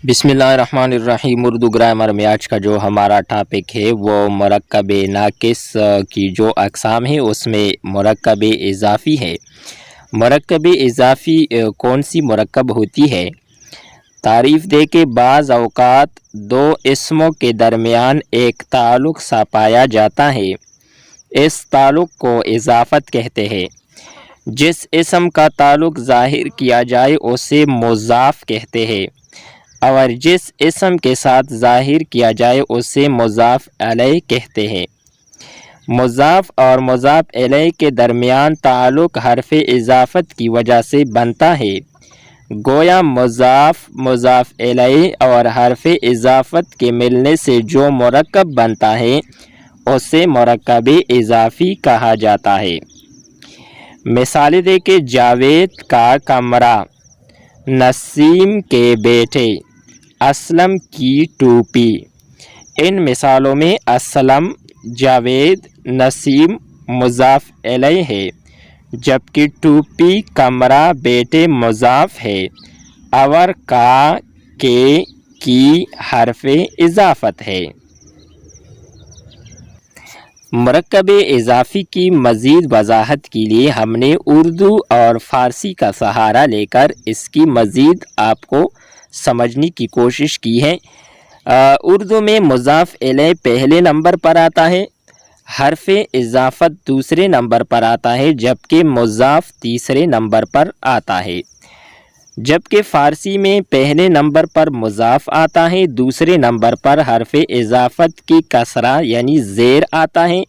بسم اللہ الرحمن الرحیم۔ اردو گرامر میں آج کا جو ہمارا ٹاپک ہے وہ مرکب ناقص کی جو اقسام ہیں اس میں مرکب اضافی ہے۔ مرکب اضافی کون سی مرکب ہوتی ہے؟ تعریف دے کہ بعض اوقات دو اسموں کے درمیان ایک تعلق سا پایا جاتا ہے، اس تعلق کو اضافت کہتے ہیں۔ جس اسم کا تعلق ظاہر کیا جائے اسے مضاف کہتے ہیں، اور جس اسم کے ساتھ ظاہر کیا جائے اسے مضاف الیہ کہتے ہیں۔ مضاف اور مضاف الیہ کے درمیان تعلق حرف اضافت کی وجہ سے بنتا ہے، گویا مضاف الیہ اور حرف اضافت کے ملنے سے جو مرکب بنتا ہے اسے مرکب اضافی کہا جاتا ہے۔ مثالیں دے کہ جاوید کا کمرہ، نسیم کے بیٹے، اسلم کی ٹوپی۔ ان مثالوں میں اسلم، جاوید، نسیم مضاف الیہ ہے، جبکہ ٹوپی، کمرہ، بیٹے مضاف ہے، اور کا، کے، کی حرف اضافت ہے۔ مرکب اضافی کی مزید وضاحت کے لیے ہم نے اردو اور فارسی کا سہارا لے کر اس کی مزید آپ کو سمجھنے کی کوشش کی ہے۔ اردو میں مضاف الیہ پہلے نمبر پر آتا ہے، حرف اضافت دوسرے نمبر پر آتا ہے، جبکہ مضاف تیسرے نمبر پر آتا ہے۔ جبکہ فارسی میں پہلے نمبر پر مضاف آتا ہے، دوسرے نمبر پر حرف اضافت کی کسرہ یعنی زیر آتا ہے،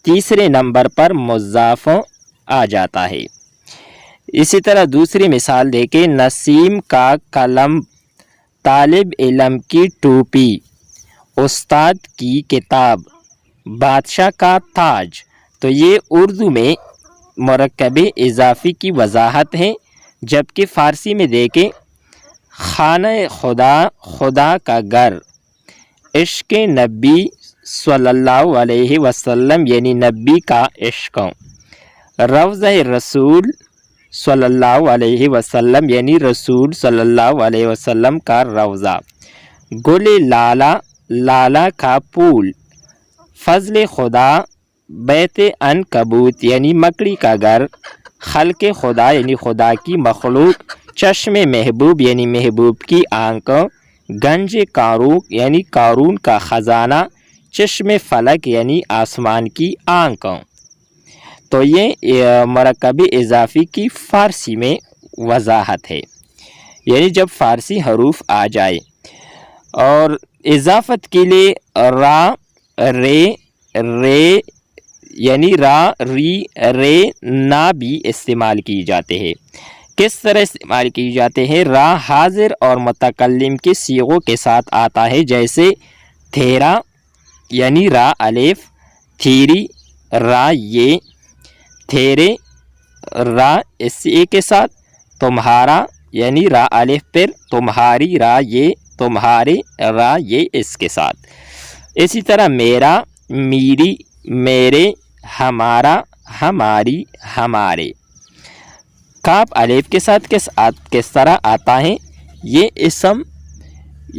تیسرے نمبر پر مضاف آ جاتا ہے۔ اسی طرح دوسری مثال دیکھیں، نسیم کا قلم، طالب علم کی ٹوپی، استاد کی کتاب، بادشاہ کا تاج۔ تو یہ اردو میں مرکب اضافی کی وضاحت ہے، جبکہ فارسی میں دیکھیں، خانہ خدا، خدا کا گھر، عشق نبی صلی اللہ علیہ وسلم یعنی نبی کا عشق، روضہ رسول صلی اللہ علیہ وسلم یعنی رسول صلی اللہ علیہ وسلم کا روضہ، گل لالہ، لالہ کا پھول، فضل خدا، بیت عنکبوت یعنی مکڑی کا گھر، خلق خدا یعنی خدا کی مخلوق، چشم محبوب یعنی محبوب کی آنکھ، گنج قارون یعنی قارون کا خزانہ، چشم فلک یعنی آسمان کی آنکھ۔ تو یہ مرکب اضافی کی فارسی میں وضاحت ہے، یعنی جب فارسی حروف آ جائے اور اضافت کے لیے را، رے، رے یعنی را، ری، رے، نا بھی استعمال کی جاتے ہیں۔ کس طرح استعمال کی جاتے ہیں؟ را حاضر اور متکلم کے صیغوں کے ساتھ آتا ہے، جیسے تھیرا یعنی را الف، تھیری را یہ، تھیرے را اس اے کے ساتھ، تمہارا یعنی را الف پر، تمہاری را یہ، تمہارے را یہ اس کے ساتھ۔ اسی طرح میرا، میری، میرے، ہمارا، ہماری، ہمارے۔ کاف الف کے ساتھ کس طرح آتا ہے؟ یہ اسم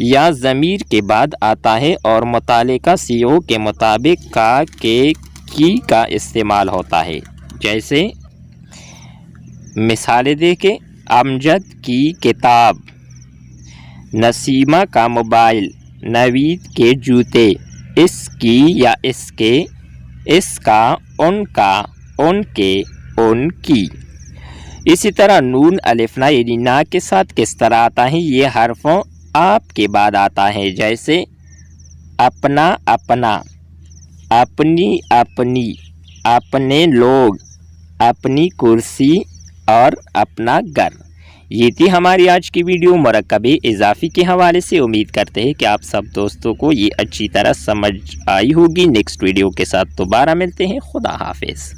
یا ضمیر کے بعد آتا ہے اور متعلقہ صیغوں کے مطابق کا، کے، کی کا استعمال ہوتا ہے۔ جیسے مثالیں دیکھیں، امجد کی کتاب، نسیمہ کا موبائل، نوید کے جوتے، اس کی یا اس کے، اس کا، ان کا، ان کے، ان کی۔ اسی طرح نون الف نا یعنی نا کے ساتھ کس طرح آتا ہے؟ یہ حرف آپ کے بعد آتا ہے، جیسے اپنا، اپنا، اپنی، اپنی، اپنے لوگ، اپنی کرسی اور اپنا گھر۔ یہ تھی ہماری آج کی ویڈیو مرکب اضافی کے حوالے سے۔ امید کرتے ہیں کہ آپ سب دوستوں کو یہ اچھی طرح سمجھ آئی ہوگی۔ نیکسٹ ویڈیو کے ساتھ دوبارہ ملتے ہیں۔ خدا حافظ۔